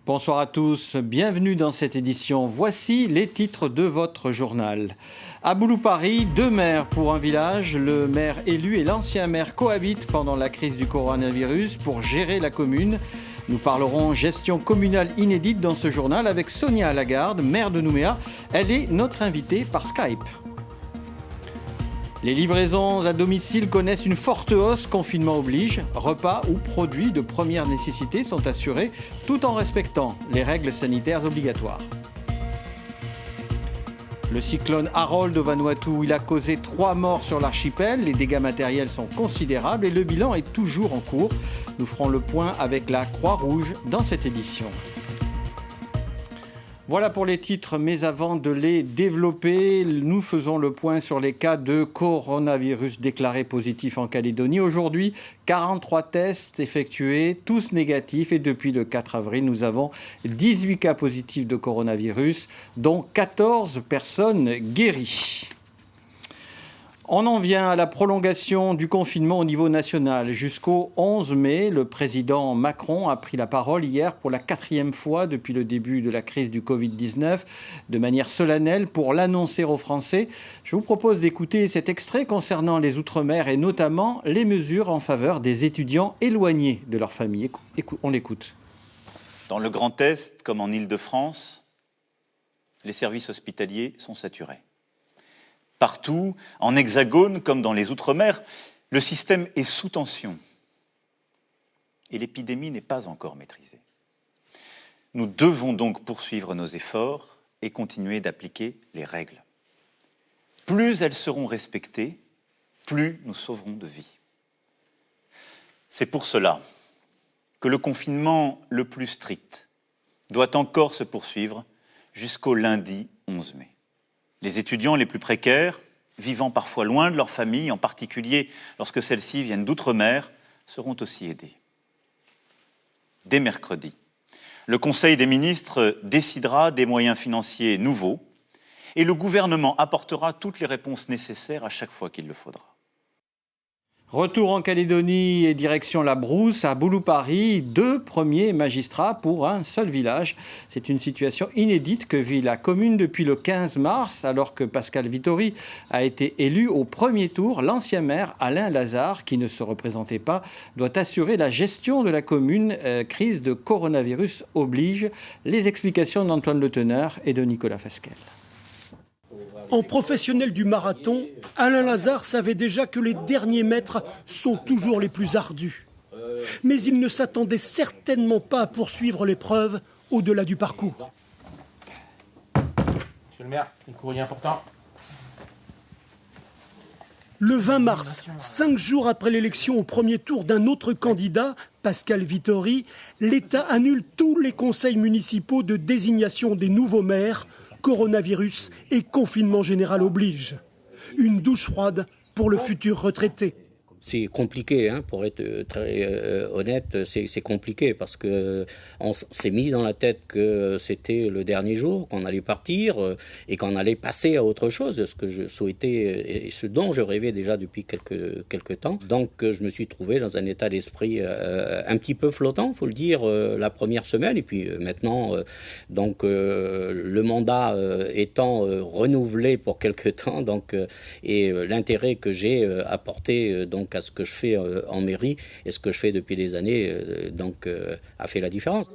Bonsoir à tous, bienvenue dans cette édition. Voici les titres de votre journal. À Bouloupari, 2 maires pour un village. Le maire élu et l'ancien maire cohabitent pendant la crise du coronavirus pour gérer la commune. Nous parlerons gestion communale inédite dans ce journal avec Sonia Lagarde, maire de Nouméa. Elle est notre invitée par Skype. Les livraisons à domicile connaissent une forte hausse, confinement oblige. Repas ou produits de première nécessité sont assurés tout en respectant les règles sanitaires obligatoires. Le cyclone Harold au Vanuatu, il a causé 3 morts sur l'archipel. Les dégâts matériels sont considérables et le bilan est toujours en cours. Nous ferons le point avec la Croix-Rouge dans cette édition. Voilà pour les titres, mais avant de les développer, nous faisons le point sur les cas de coronavirus déclarés positifs en Calédonie. Aujourd'hui, 43 tests effectués, tous négatifs. Et depuis le 4 avril, nous avons 18 cas positifs de coronavirus, dont 14 personnes guéries. On en vient à la prolongation du confinement au niveau national. Jusqu'au 11 mai, le président Macron a pris la parole hier pour la 4e fois depuis le début de la crise du Covid-19, de manière solennelle pour l'annoncer aux Français. Je vous propose d'écouter cet extrait concernant les Outre-mer et notamment les mesures en faveur des étudiants éloignés de leur famille. On l'écoute. Dans le Grand Est, comme en Île-de-France, les services hospitaliers sont saturés. Partout, en hexagone comme dans les Outre-mer, le système est sous tension et l'épidémie n'est pas encore maîtrisée. Nous devons donc poursuivre nos efforts et continuer d'appliquer les règles. Plus elles seront respectées, plus nous sauverons de vies. C'est pour cela que le confinement le plus strict doit encore se poursuivre jusqu'au lundi 11 mai. Les étudiants les plus précaires, vivant parfois loin de leur famille, en particulier lorsque celles-ci viennent d'outre-mer, seront aussi aidés. Dès mercredi, le Conseil des ministres décidera des moyens financiers nouveaux et le gouvernement apportera toutes les réponses nécessaires à chaque fois qu'il le faudra. Retour en Calédonie et direction la Brousse, à Bouloupari, 2 premiers magistrats pour un seul village. C'est une situation inédite que vit la commune depuis le 15 mars, alors que Pascal Vittori a été élu au premier tour. L'ancien maire Alain Lazare, qui ne se représentait pas, doit assurer la gestion de la commune. Crise de coronavirus oblige. Les explications d'Antoine Le Teneur et de Nicolas Fasquelle. En professionnel du marathon, Alain Lazare savait déjà que les derniers mètres sont toujours les plus ardus. Mais il ne s'attendait certainement pas à poursuivre l'épreuve au-delà du parcours. Monsieur le maire, un courrier important. Le 20 mars, 5 jours après l'élection au premier tour d'un autre candidat, Pascal Vittori, l'État annule tous les conseils municipaux de désignation des nouveaux maires. Coronavirus et confinement général oblige. Une douche froide pour le futur retraité. C'est compliqué, pour être très honnête, c'est compliqué parce que on s'est mis dans la tête que c'était le dernier jour, qu'on allait partir et qu'on allait passer à autre chose, ce que je souhaitais et ce dont je rêvais déjà depuis quelques temps. Donc je me suis trouvé dans un état d'esprit un petit peu flottant, faut le dire, la première semaine et puis maintenant, le mandat étant renouvelé pour quelque temps, et l'intérêt que j'ai apporté à ce que je fais en mairie et ce que je fais depuis des années a fait la différence.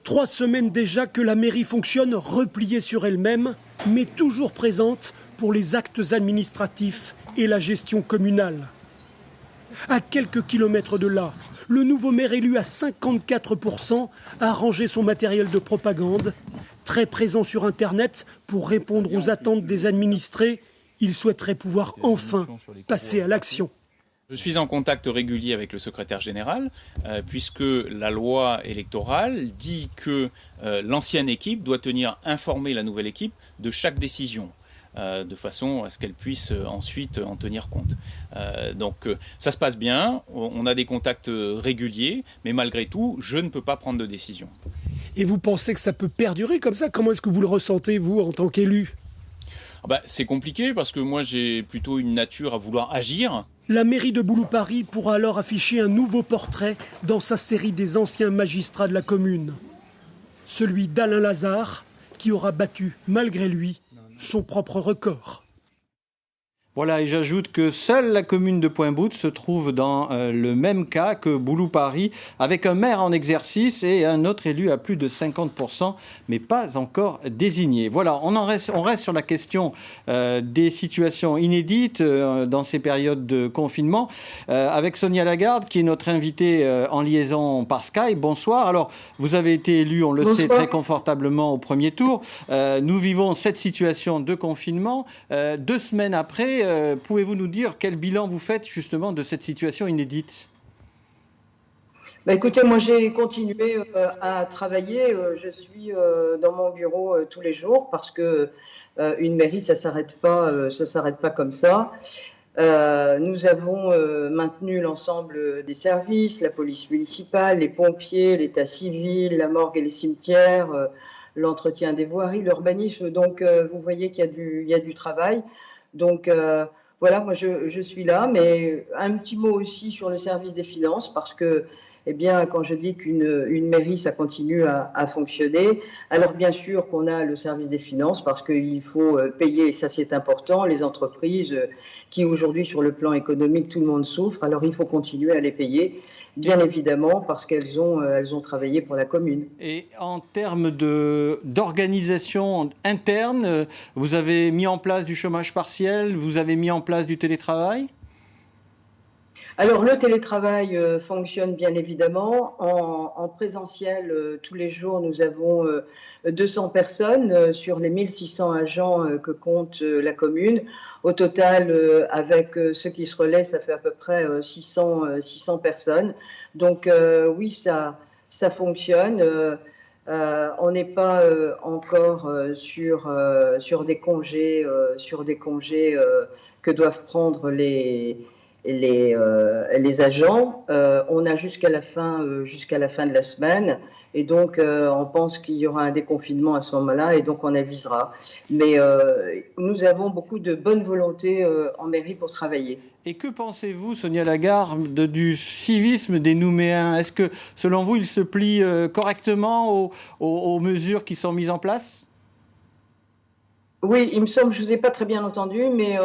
3 semaines déjà que la mairie fonctionne repliée sur elle-même, mais toujours présente pour les actes administratifs et la gestion communale. À quelques kilomètres de là, le nouveau maire élu à 54% a rangé son matériel de propagande. Très présent sur Internet pour répondre aux attentes des administrés, il souhaiterait pouvoir enfin passer à l'action. Je suis en contact régulier avec le secrétaire général, puisque la loi électorale dit que l'ancienne équipe doit tenir informée la nouvelle équipe de chaque décision, de façon à ce qu'elle puisse ensuite en tenir compte. Ça se passe bien, on a des contacts réguliers, mais malgré tout, je ne peux pas prendre de décision. Et vous pensez que ça peut perdurer comme ça ? Comment est-ce que vous le ressentez, vous, en tant qu'élu ? C'est compliqué parce que moi j'ai plutôt une nature à vouloir agir. La mairie de Bouloupari pourra alors afficher un nouveau portrait dans sa série des anciens magistrats de la commune. celui d'Alain Lazare, qui aura battu, malgré lui, son propre record. Voilà, et j'ajoute que seule la commune de Pointe-Boute se trouve dans le même cas que Boulou-Paris, avec un maire en exercice et un autre élu à plus de 50%, mais pas encore désigné. Voilà, on reste sur la question des situations inédites dans ces périodes de confinement, avec Sonia Lagarde, qui est notre invitée en liaison par Skype. Bonsoir. Alors, vous avez été élu, on le sait, très confortablement au premier tour. Nous vivons cette situation de confinement. 2 semaines après, pouvez-vous nous dire quel bilan vous faites justement de cette situation inédite ? Écoutez, moi j'ai continué à travailler. Je suis dans mon bureau tous les jours parce que une mairie, ça s'arrête pas comme ça. Nous avons maintenu l'ensemble des services, la police municipale, les pompiers, l'état civil, la morgue et les cimetières, l'entretien des voiries, l'urbanisme. Donc vous voyez qu'il y a du travail. Donc voilà, moi je suis là, mais un petit mot aussi sur le service des finances, parce que, eh bien, quand je dis qu'une mairie, ça continue à fonctionner, alors bien sûr qu'on a le service des finances, parce qu'il faut payer, et ça c'est important, les entreprises qui aujourd'hui sur le plan économique, tout le monde souffre, alors il faut continuer à les payer, bien évidemment, parce qu'elles ont travaillé pour la commune. Et en termes d'organisation interne, vous avez mis en place du chômage partiel, vous avez mis en place du télétravail ? Alors le télétravail fonctionne bien évidemment. En présentiel, tous les jours, nous avons 200 personnes sur les 1600 agents que compte la commune. Au total, avec ceux qui se relaient, ça fait à peu près 600 personnes. Donc oui, ça fonctionne. On n'est pas encore sur des congés que doivent prendre les agents. On a jusqu'à la fin de la semaine, et donc on pense qu'il y aura un déconfinement à ce moment-là, et donc on avisera. Mais nous avons beaucoup de bonne volonté en mairie pour travailler. Et que pensez-vous, Sonia Lagarde, du civisme des Nouméens ? Est-ce que, selon vous, ils se plient correctement aux mesures qui sont mises en place ? Oui, il me semble, je ne vous ai pas très bien entendu, mais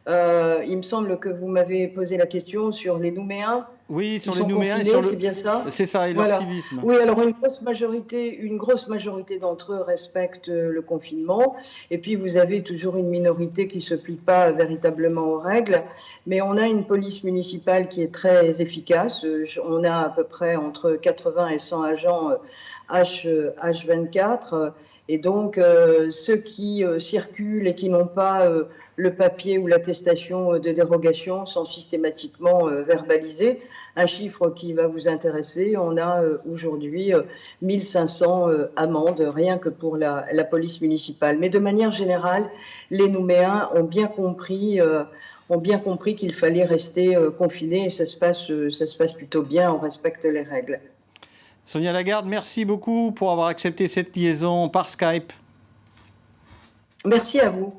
il me semble que vous m'avez posé la question sur les Nouméens. Oui, sur les Nouméens et sur le... C'est bien ça ? C'est ça, et leur civisme. Oui, alors une grosse majorité d'entre eux respectent le confinement. Et puis vous avez toujours une minorité qui ne se plie pas véritablement aux règles. Mais on a une police municipale qui est très efficace. On a à peu près entre 80 et 100 agents H24. Et donc, ceux qui circulent et qui n'ont pas le papier ou l'attestation de dérogation sont systématiquement verbalisés. Un chiffre qui va vous intéresser, on a aujourd'hui 1500 amendes, rien que pour la police municipale. Mais de manière générale, les Nouméens ont bien compris qu'il fallait rester confinés, et ça se passe plutôt bien, on respecte les règles. Sonia Lagarde, merci beaucoup pour avoir accepté cette liaison par Skype. Merci à vous.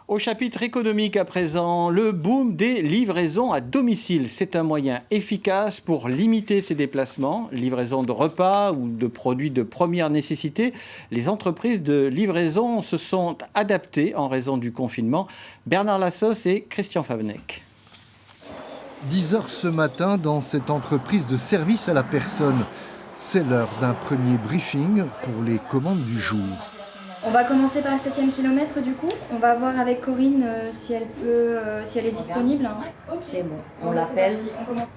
Au chapitre économique à présent, le boom des livraisons à domicile. C'est un moyen efficace pour limiter ces déplacements, livraison de repas ou de produits de première nécessité. Les entreprises de livraison se sont adaptées en raison du confinement. Bernard Lassos et Christian Favnec. 10 heures ce matin dans cette entreprise de service à la personne. C'est l'heure d'un premier briefing pour les commandes du jour. On va commencer par le 7e kilomètre du coup. On va voir avec Corinne si elle est disponible. C'est bon, on l'appelle.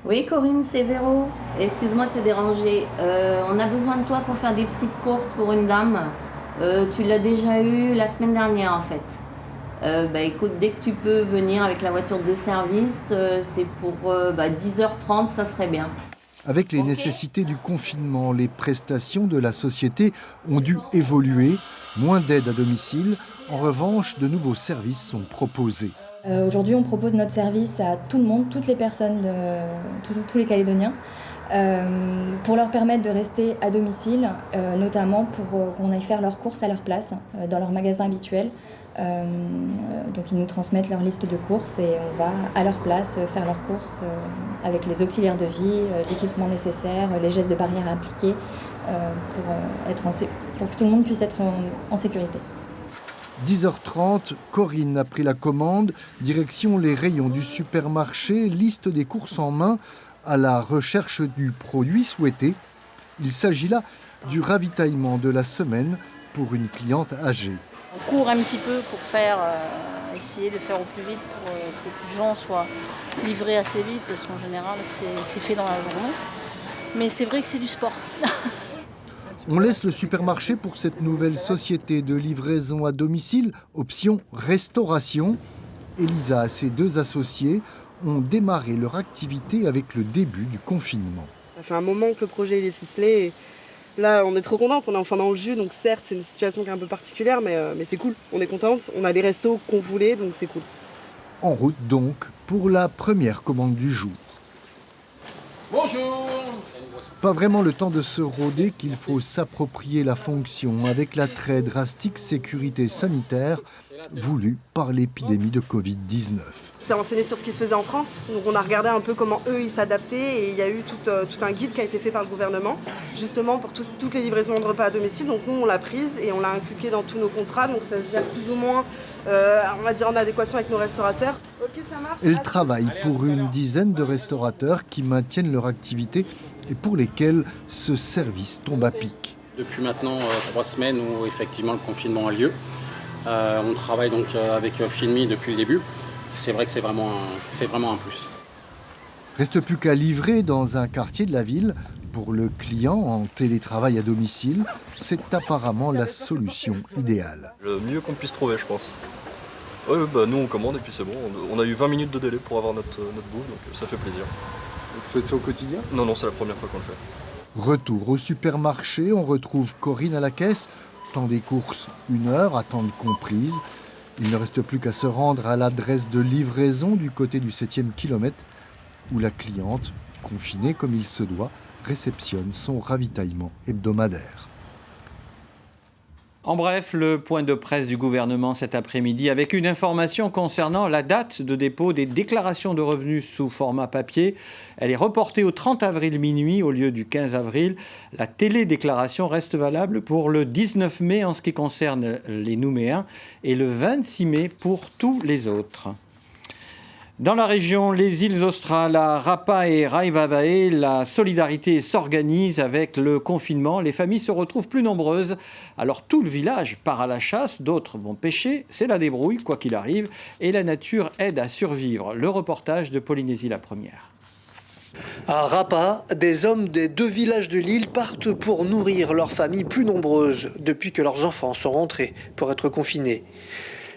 Oui Corinne, c'est Véro. Excuse-moi de te déranger. On a besoin de toi pour faire des petites courses pour une dame. Tu l'as déjà eu la semaine dernière en fait. Écoute, dès que tu peux venir avec la voiture de service, c'est pour 10h30, ça serait bien. Avec les nécessités du confinement, les prestations de la société ont dû évoluer. Moins d'aide à domicile. En revanche, de nouveaux services sont proposés. Aujourd'hui, on propose notre service à tout le monde, toutes les personnes, tous les Calédoniens, pour leur permettre de rester à domicile, notamment pour qu'on aille faire leurs courses à leur place, dans leur magasin habituel. Donc ils nous transmettent leur liste de courses et on va à leur place faire leurs courses avec les auxiliaires de vie, l'équipement nécessaire, les gestes de barrière à appliquer pour que tout le monde puisse être en sécurité. 10h30, Corinne a pris la commande, direction les rayons du supermarché, liste des courses en main à la recherche du produit souhaité. Il s'agit là du ravitaillement de la semaine pour une cliente âgée. On court un petit peu pour essayer de faire au plus vite pour que les gens soient livrés assez vite parce qu'en général c'est fait dans la journée. Mais c'est vrai que c'est du sport. On laisse le supermarché pour cette nouvelle société de livraison à domicile, option restauration. Elisa et ses 2 associés ont démarré leur activité avec le début du confinement. Ça fait un moment que le projet est ficelé. Et là, on est trop contente, on est enfin dans le jus. Donc certes, c'est une situation qui est un peu particulière, mais c'est cool. On est contente, on a les restos qu'on voulait, donc c'est cool. En route donc pour la première commande du jour. Bonjour. Pas vraiment le temps de se rôder qu'il faut s'approprier la fonction avec la très drastique sécurité sanitaire voulue par l'épidémie de Covid-19. On s'est renseigné sur ce qui se faisait en France, donc on a regardé un peu comment eux ils s'adaptaient et il y a eu tout un guide qui a été fait par le gouvernement justement pour toutes les livraisons de repas à domicile. Donc nous on l'a prise et on l'a inculquée dans tous nos contrats, donc ça se gère plus ou moins on va dire en adéquation avec nos restaurateurs. Ok, ça marche. Elle travaille pour une dizaine de restaurateurs qui maintiennent leur activité et pour lesquels ce service tombe à pic. Depuis maintenant 3 semaines où effectivement le confinement a lieu, on travaille donc avec Filmi depuis le début. C'est vrai que c'est vraiment un plus. Reste plus qu'à livrer dans un quartier de la ville. Pour le client en télétravail à domicile, c'est apparemment la solution idéale. Le mieux qu'on puisse trouver, je pense. Oui, nous on commande et puis c'est bon. On a eu 20 minutes de délai pour avoir notre bouffe, donc ça fait plaisir. Vous faites ça au quotidien ? Non, c'est la première fois qu'on le fait. Retour au supermarché, on retrouve Corinne à la caisse. Temps des courses, 1 heure, attente comprise. Il ne reste plus qu'à se rendre à l'adresse de livraison du côté du 7e kilomètre où la cliente, confinée comme il se doit, réceptionne son ravitaillement hebdomadaire. En bref, le point de presse du gouvernement cet après-midi avec une information concernant la date de dépôt des déclarations de revenus sous format papier. Elle est reportée au 30 avril minuit au lieu du 15 avril. La télédéclaration reste valable pour le 19 mai en ce qui concerne les Nouméens et le 26 mai pour tous les autres. Dans la région, les îles australes, à Rapa et Raivavae, la solidarité s'organise avec le confinement. Les familles se retrouvent plus nombreuses. Alors tout le village part à la chasse, d'autres vont pêcher. C'est la débrouille, quoi qu'il arrive. Et la nature aide à survivre. Le reportage de Polynésie la Première. À Rapa, des hommes des 2 villages de l'île partent pour nourrir leurs familles plus nombreuses depuis que leurs enfants sont rentrés pour être confinés.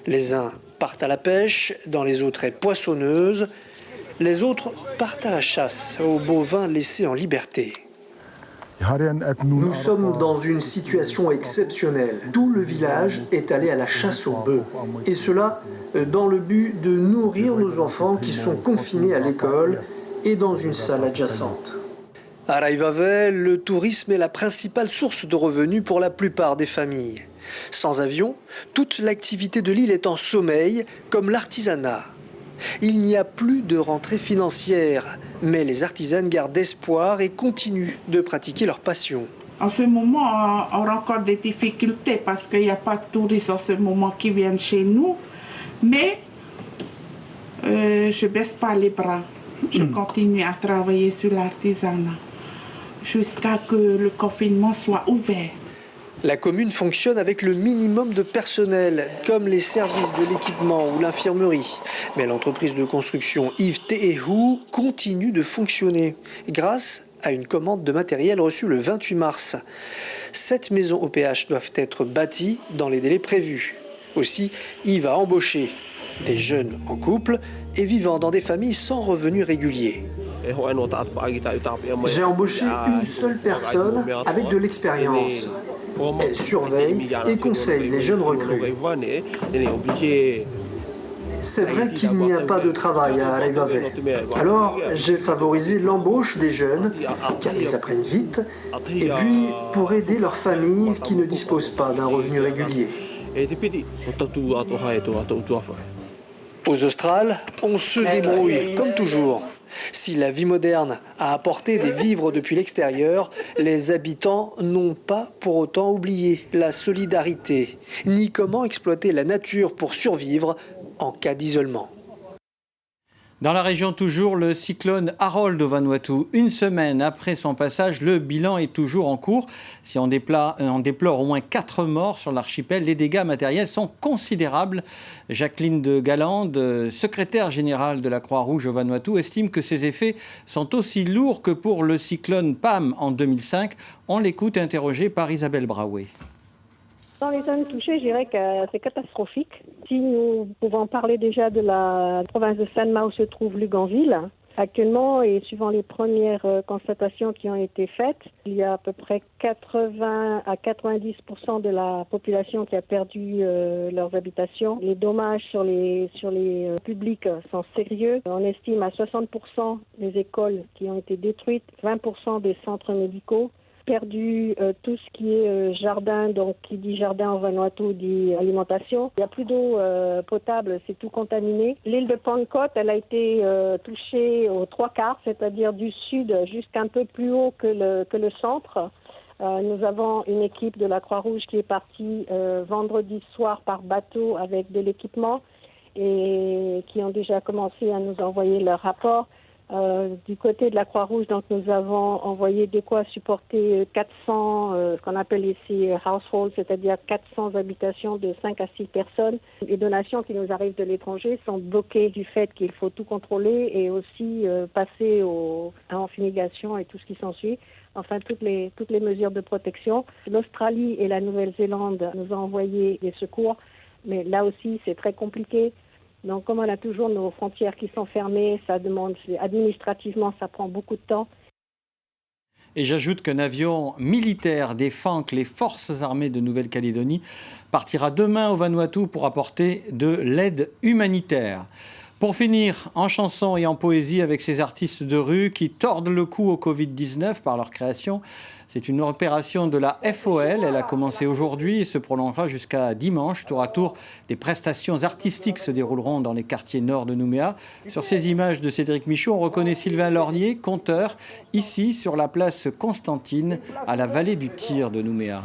Les uns partent à la pêche, dans les eaux très poissonneuses. Les autres partent à la chasse, aux bovins laissés en liberté. Nous sommes dans une situation exceptionnelle. Tout le village est allé à la chasse aux bœufs. Et cela dans le but de nourrir nos enfants qui sont confinés à l'école et dans une salle adjacente. À Raivavae, le tourisme est la principale source de revenus pour la plupart des familles. Sans avion, toute l'activité de l'île est en sommeil, comme l'artisanat. Il n'y a plus de rentrée financière, mais les artisanes gardent espoir et continuent de pratiquer leur passion. En ce moment, on rencontre des difficultés parce qu'il n'y a pas de touristes en ce moment qui viennent chez nous. Mais je ne baisse pas les bras. Je continue à travailler sur l'artisanat jusqu'à ce que le confinement soit ouvert. La commune fonctionne avec le minimum de personnel, comme les services de l'équipement ou l'infirmerie. Mais l'entreprise de construction Yves Tehu continue de fonctionner grâce à une commande de matériel reçue le 28 mars. 7 maisons OPH doivent être bâties dans les délais prévus. Aussi, Yves a embauché des jeunes en couple et vivant dans des familles sans revenus réguliers. J'ai embauché une seule personne avec de l'expérience. Elle surveille et conseille les jeunes recrues. C'est vrai qu'il n'y a pas de travail à Raivavae. Alors, j'ai favorisé l'embauche des jeunes, car ils apprennent vite, et puis pour aider leurs familles qui ne disposent pas d'un revenu régulier. Aux Australes, on se débrouille, comme toujours. Si la vie moderne a apporté des vivres depuis l'extérieur, les habitants n'ont pas pour autant oublié la solidarité, ni comment exploiter la nature pour survivre en cas d'isolement. Dans la région toujours, le cyclone Harold au Vanuatu. Une semaine après son passage, le bilan est toujours en cours. Si on déplore au moins 4 morts sur l'archipel, les dégâts matériels sont considérables. Jacqueline de Galande, secrétaire générale de la Croix-Rouge au Vanuatu, estime que ces effets sont aussi lourds que pour le cyclone Pam en 2005. On l'écoute interrogée par Isabelle Braoué. Dans les zones touchées, je dirais que c'est catastrophique. Si nous pouvons parler déjà de la province de Sanma où se trouve Luganville, actuellement, et suivant les premières constatations qui ont été faites, il y a à peu près 80 à 90% de la population qui a perdu leurs habitations. Les dommages sur les publics sont sérieux. On estime à 60% les écoles qui ont été détruites, 20% des centres médicaux. Perdu tout ce qui est jardin, donc qui dit jardin au Vanuatu dit alimentation. Il n'y a plus d'eau potable, c'est tout contaminé. L'île de Pankot, elle a été touchée aux 3/4, c'est-à-dire du sud jusqu'un peu plus haut que le centre. Nous avons une équipe de la Croix-Rouge qui est partie vendredi soir par bateau avec de l'équipement et qui ont déjà commencé à nous envoyer leur rapport. Du côté de la Croix-Rouge, donc nous avons envoyé de quoi supporter 400, ce qu'on appelle ici households, c'est-à-dire 400 habitations de 5 à 6 personnes. Les donations qui nous arrivent de l'étranger sont bloquées du fait qu'il faut tout contrôler et aussi passer en fumigation et tout ce qui s'ensuit. Enfin, toutes les mesures de protection. L'Australie et la Nouvelle-Zélande nous ont envoyé des secours, mais là aussi c'est très compliqué. Donc, comme on a toujours nos frontières qui sont fermées, ça demande, administrativement, ça prend beaucoup de temps. Et j'ajoute qu'un avion militaire des FANC, les Forces armées de Nouvelle-Calédonie, partira demain au Vanuatu pour apporter de l'aide humanitaire. Pour finir, en chanson et en poésie avec ces artistes de rue qui tordent le cou au Covid-19 par leur création. C'est une opération de la FOL. Elle a commencé aujourd'hui et se prolongera jusqu'à dimanche. Tour à tour, des prestations artistiques se dérouleront dans les quartiers nord de Nouméa. Sur ces images de Cédric Michaud, on reconnaît Sylvain Lornier, conteur, ici sur la place Constantine, à la vallée du Tir de Nouméa.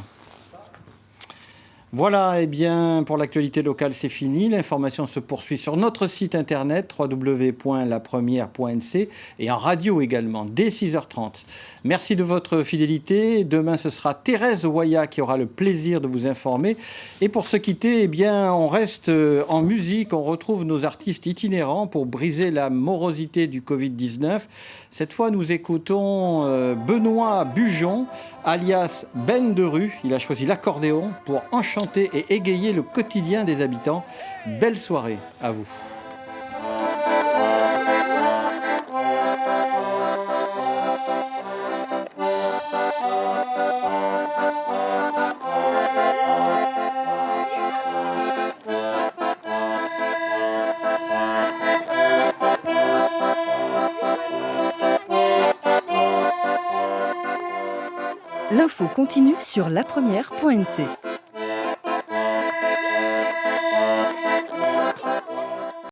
Voilà, eh bien, pour l'actualité locale, c'est fini. L'information se poursuit sur notre site internet www.lapremière.nc et en radio également, dès 6h30. Merci de votre fidélité. Demain, ce sera Thérèse Ouaya qui aura le plaisir de vous informer. Et pour se quitter, eh bien, on reste en musique. On retrouve nos artistes itinérants pour briser la morosité du Covid-19. Cette fois, nous écoutons Benoît Bujon, alias Ben de Rue. Il a choisi l'accordéon pour enchanter et égayer le quotidien des habitants. Belle soirée à vous. L'info continue sur lapremière.nc.